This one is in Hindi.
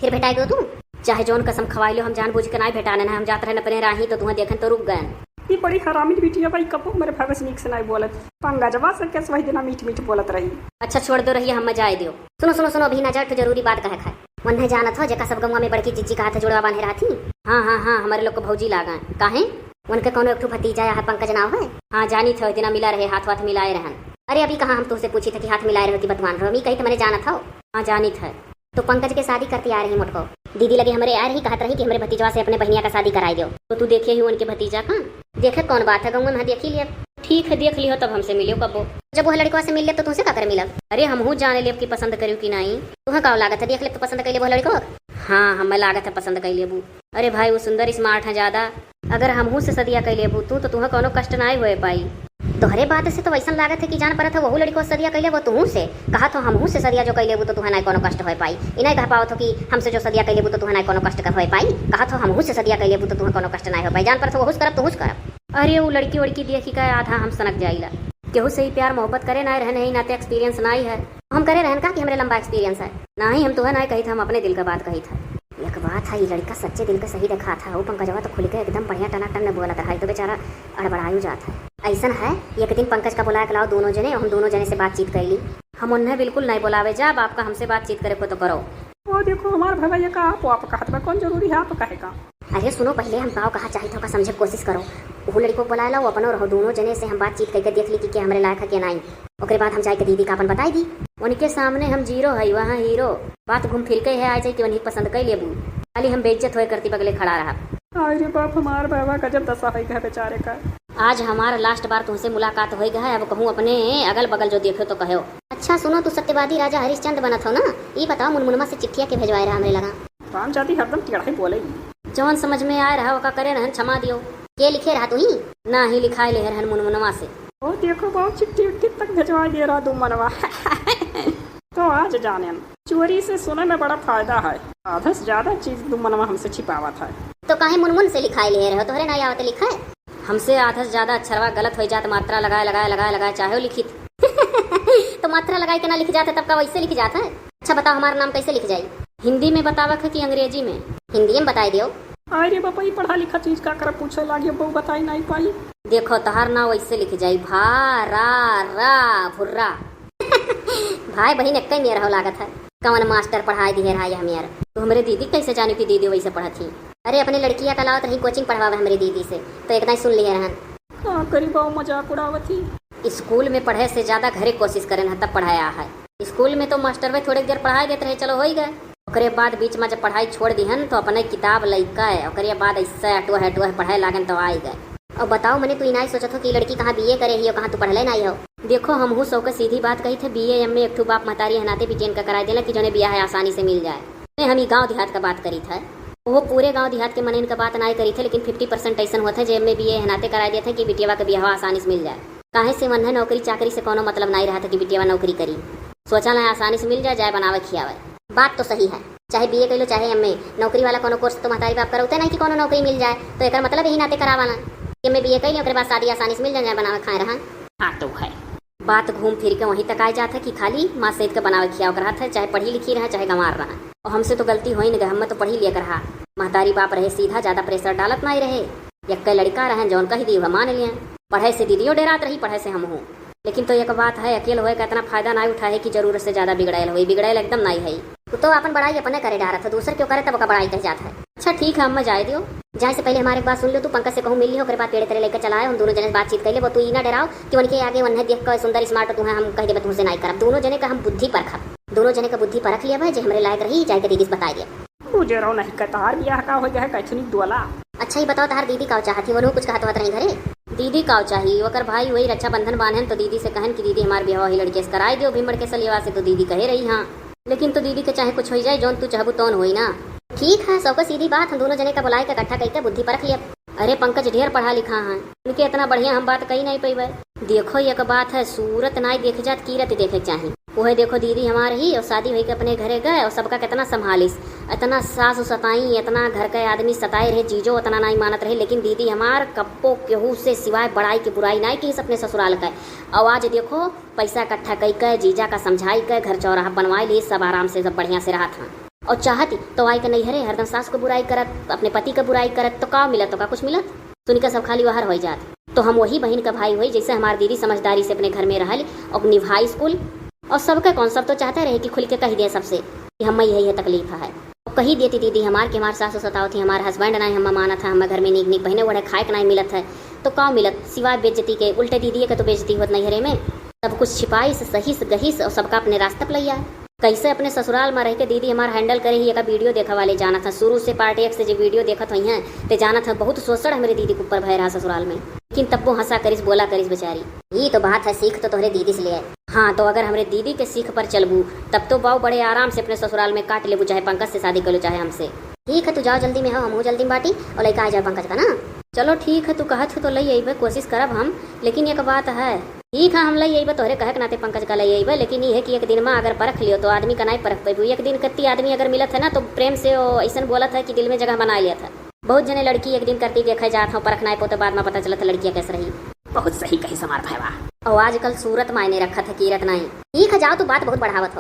फिर भेटाई दो तू चाहे जौन कसम खवाई लो हम जानबूझ के ना भेटाने ना हम जात रहे अपने राही तो तुम्हें देखन तो रुक गए। ये बड़ी हरामी बिटिया भाई कबो मेरे भाई से नीक से नहीं बोलत पंगा जवा से कैसे वही दिन मीठ मीठ बोलत रही। अच्छा छोड़ दो रही हम जाए दियो। सुनो सुनो सुनो अभी ना जाए तो जरूरी बात कहे खाए मन नहीं जाना था जका सब गंगा में बड़की चिच्ची का हाथ जुड़वा बांधे रहा थी। हाँ हाँ हाँ हमारे लोग को भौजी लागा काहे उनके कौन एक भतीजा है पंकज नाव है। हाँ जानी थे दिन मिला रहे हाथ वाथ मिलाए रहन। अरे अभी कहाँ हम तुझसे पूछी थे कि हाथ मिलाए रहो कि बतमान रहो कही तो मैंने जाना था। हाँ जानी थे तो पंकज के शादी करती आ रही मुझको दीदी लगे हमारे आ रही कहत रही कि हमारे भतीजवा से अपने बहनिया का शादी कराई दो तो तू देखे ही उनके भतीजा का देखे कौन बात है गंगा में देख ही लिया। ठीक है देख लियो तब हमसे मिलियो कबो जब वह लड़का से मिल ले तो तुमसे का कर मिला। अरे हम जाने ले की पसंद करियो कि नहीं तुम्हें का लागत है देख ले तो पसंद कर ले वो लड़को। हाँ हमें लागत है पसंद कर लेबू। अरे भाई वो सुंदर स्मार्ट है ज्यादा अगर हमहू से सदिया कर लेबू तू तो तुम्हें कोनो कष्ट ना हुए पाई। तोहरे बात से तो वैसा लागत है कि जान पड़ा था वहू लड़को सदिया कैले वो तुहू से कहा तो हमहू से सदिया जो कैले तो तुम्हें ना कोनो कष्ट हो पाई। इन्हें कह पाओ तो कि हमसे जो सदिया कैले तो तुम्हें ना कोनो कष्ट हो पाई कहा तो हमहू से सदिया कैले तो तुम्हें कोनो कष्ट ना हो पाई जान पड़ा वहू करब तुहू करब। अरे वो लड़की वड़की देखी का आधा हम सनक जाइला केहू से ही प्यार मोहब्बत करे ना रहने ही नाते एक्सपीरियंस ना ही है हम करे रहन का कि हमारे लंबा एक्सपीरियंस है ना ही हम तो है ना कही था हम अपने दिल का बात कही था। एक बात है ये लड़का सच्चे दिल का सही देखा था वो पंकजवा तो खुल के एकदम बढ़िया टनाटन में बोला था तो बेचारा अड़बड़ायू जाता है। ऐसा है एक दिन पंकज का बुलाया लाओ दोनों जने हम दोनों जने से बातचीत कर ली हम उन्हें बिल्कुल नहीं बुलावे जब आपका हमसे बातचीत करे को तो करो। वो देखो हमारे भैया का आप कहत में कौन जरूरी है आप कहेगा। अरे सुनो पहले हम पाओ कहा चाहिए था समझे कोशिश करो वो लड़को बुला लो अपनो रहो दोनों जने से हम बातचीत करके देख ली कि हमारे लायक है क्या नहीं। ओकरे बाद हम जाए के दीदी का अपन बताई दी उनके सामने हम जीरो है वहाँ हीरो बात घूम फिर के है आ जाए कि उन्हें पसंद कर लेबू खाली हम बेइज्जत होए करती बगले खड़ा रहा। अरे बाप हमारे बाबा का जब दशा है बेचारे का। आज हमारा लास्ट बार तुमसे मुलाकात हो गया है अब कहूँ अपने अगल बगल जो देखो तो कहो। अच्छा सुनो तू सत्यवादी राजा हरिश्चंद्र बना था ना ये बताओ मुनमुनमा से चिट्ठिया के भेजवाए रहा हमें लगा राम जाति हरदम टेढ़ा बोलेगी जौन समझ में आए रहा ओका करे रहन क्षमा दियो के लिखे रहा तू ही ना ही लिखाए ले रहन मुनमुनमा से। ओ देखो बहुत चिट्ठी उट्ठी तक भेजवा दे रहा तुम मनवा तो आज जाने चोरी से सुने में बड़ा फायदा है आधा से ज्यादा चीज तुम मनवा हमसे छिपावा था तो काहे मुनमुन से लिखाए ले रहे हो तोहरे ना आवत लिखा है हमसे आधा से ज्यादा अक्षरवा गलत हो जाता मात्रा लगाए लगाए लगाए लगाए चाहे लिखित तो मात्रा लगाए के ना लिख जाता तब का वैसे लिख जाता है। अच्छा बताओ हमारा नाम कैसे लिख जाये हिंदी में बतावा कि अंग्रेजी में। हिंदी में बताई दियो। अरे बापा ये पढ़ा लिखा चीज का कर पूछे लागे बहु बताई नहीं पाई। देखो तहार ना वैसे लिख जाये भा रा रा भुर्रा भाई बहन एक ही रहो लागत है कौन मास्टर पढ़ाई दिए रहा हम यार तो हमारे दीदी कैसे जाने की दीदी वैसे पढ़ा थी। अरे अपने लड़कियां का लाओ रही कोचिंग पढ़वावे हमारी दीदी से तो एक सुन लिए रहन करी बहु मजाक उड़ावती। स्कूल में पढ़े से ज्यादा घरे कोशिश करे तब पढ़ाया है। स्कूल में तो मास्टर में थोड़ी देर पढ़ाई देते रहे चलो हो ही गए ओकरे बाद बीच में जब पढ़ाई छोड़ दीहन तो अपने किताब लैका है ओकरे बाद ऐसा हटुआ पढ़ाई लागन तो आई गए। और बताओ मैंने तू इनाई सोचा था कि लड़की कहाँ बीए करे ही कहाँ तू पढ़ले नहीं हो। देखो हम हूँ सौ का सीधी बात कही थे बीए एम में एक बाप महतारी हनाते भी का करा देला कि जो बिया है आसानी से मिल जाए। हम ही गाँव देहात का बात करी था वो पूरे गांव देहात के मन इनका बात नहीं करी थे लेकिन 50% ऐसा हुआ था जेब में बीए हनाते करा दिया था कि बिटिया का बियाह आसानी से मिल जाए। काहे से मन है नौकरी चाकरी से कोनो मतलब नहीं रहा था कि बिटिया नौकरी करी सोचा ना आसानी से मिल जाए जाए बनावे खियावे। बात तो सही है चाहे बीए कर लो चाहे एम में नौकरी वाला कोनो कोर्स तो महतारी बाप करते नहीं कि कोनो नौकरी मिल जाए तो एक मतलब यही नाते करावाना कि मैं बीए कर ली बाद शादी आसानी से मिल जाए बनावे खाए रहा। हाँ तो है बात घूम फिर के वहीं तक आ जाता कि खाली माँ सहित के बनावे खियाव रहा था चाहे पढ़ी लिखी रहा चाहे गंवार रहा। और हमसे तो गलती हो ही नहीं हम तो पढ़ी लिया रहा महतारी बाप रहे सीधा ज्यादा प्रेशर डालत नहीं रहे एक लड़का रहे जौन कही दी मान लिया पढ़े से दीदियों डेरात रही पढ़े से हम हूँ। लेकिन तो एक बात है अकेले होए का इतना फायदा नहीं उठाए कि जरूरत से ज्यादा बिगड़ायल हो बिगड़ायल एकदम नहीं है तो अपन बड़ाई अपने करे डारा था दूसरे क्यों करे तब का बड़ाई कह जाता है। अच्छा ठीक है हम जाए दियो जाए से पहले हमारे बात सुन लो तू पंकज से कहूँ मिल लियो बाद पेड़ तेरे लेकर चलाए हम दोनों जने बातचीत कर ले वो तू ही ना डराओ कि उनके आगे उन्हें देख कर सुंदर स्मार्ट तुम्हें हम कह दे तुमसे नहीं करब दोनों जने का हम बुद्धि परखब दोनों जने का बुद्धि परख लिया भाई जो हमारे लायक रही जाए दीदी से बता दिया मुझे रो नहीं कतार बियाह का हो जाए कैथनी दोला। अच्छा ही बताओ तार दीदी का चाहती वो कुछ कहत होत नहीं घरे दीदी का चाहिए ओकर भाई वही रक्षाबंधन बांधन तो दीदी से कहन कि दीदी हमारे ब्याह ही लड़के से कराई दियो भीमड़ के सलिवा से तो दीदी कहे रही हाँ लेकिन तो दीदी के चाहे कुछ हो जाए जौन तू चाहबू तौन होई ना। ठीक है सौ का सीधी बात हम दोनों जने का बुलाए का इकट्ठा करके बुद्धि परख लिया। अरे पंकज ढेर पढ़ा लिखा है उनके इतना बढ़िया हम बात कही नहीं पैबे। देखो एक बात है सूरत नाई देखे जात कीरत देखे चाहिए वह देखो दीदी हमारे ही और शादी हुई के अपने घरे गए और सबका कितना संभालिस इतना सासु सताई इतना घर के आदमी सताए रहे चीजों इतना नहीं मानत रहे लेकिन दीदी हमार कप्पो केहू से सिवाय बड़ाई की बुराई नहीं की अपने ससुराल का। और आज देखो पैसा इकट्ठा कई के जीजा का समझाई के घर चौराहा बनवाई ली सब आराम से सब बढ़िया से रहा था। और चाहती तो आई के नहीं हरे हरदम सास को बुराई करत अपने पति का बुराई करत तो का मिलत तो का कुछ मिलत सुन के सब खाली बाहर हो जात। तो हम वही बहन का भाई हुई जैसे हमारी दीदी समझदारी से अपने घर में रहल और निभाई स्कूल और सबका कौन सब तो चाहते रहे कि खुल के कह दिए सबसे कि हम यही है तकलीफ है और कही देती दीदी हमार के हमारे सासू सताव थी हमारे हस्बैंड नहीं हम माना था हमारे घर में नीक नीक बहने वड़े खाए के नहीं मिलत है तो का मिलत सिवाय बेइज्जती के उल्टे दीदी के तो बेइज्जती होत नहीं हरे में सब कुछ छिपाई से सही से गही से और सबका अपने रास्ते पर लिया कैसे अपने ससुराल में रह के दीदी हमारा हैंडल करे ही एक वीडियो देखा वाले जाना था शुरू से पार्ट 1 से जो वीडियो देखत हुई हैं ते जाना था बहुत सोचड़ है मेरी दीदी के ऊपर भय रहा ससुराल में लेकिन तब वो हंसा करिस बोला करिस बेचारी ये तो बात है सीख तो तोहरे दीदी से ले हाँ तो अगर हमारे दीदी के सीख पर चलबू तब तो बाऊ बड़े आराम से अपने ससुराल में काट लेबू चाहे पंकज से शादी कर लो चाहे हमसे ठीक है तू जाओ जल्दी में हो हम जल्दी में बाटी और लेकर आ जाओ पंकज का ना चलो ठीक है तू कहत तो लई अइबे कोशिश करब हम लेकिन एक बात है ठीक है हम लई अइबे तोहरे कहे के नाते पंकज का लई अइबे लेकिन ये है कि एक दिन में अगर परख लियो तो आदमी का नहीं परख पेबू एक दिन कत्ती आदमी अगर मिलत है ना तो प्रेम से ऐसा बोलत है कि दिल में जगह बना लिया था बहुत जने लड़की एक दिन करती देखे जात हो परख नहीं पोते बाद में पता चलता लड़कियां कैसे रही बहुत सही कही समार भैया और आजकल सूरत मायने रखा था कीरत नहीं ठीक है जाओ तू बात बहुत बढ़ावत हो।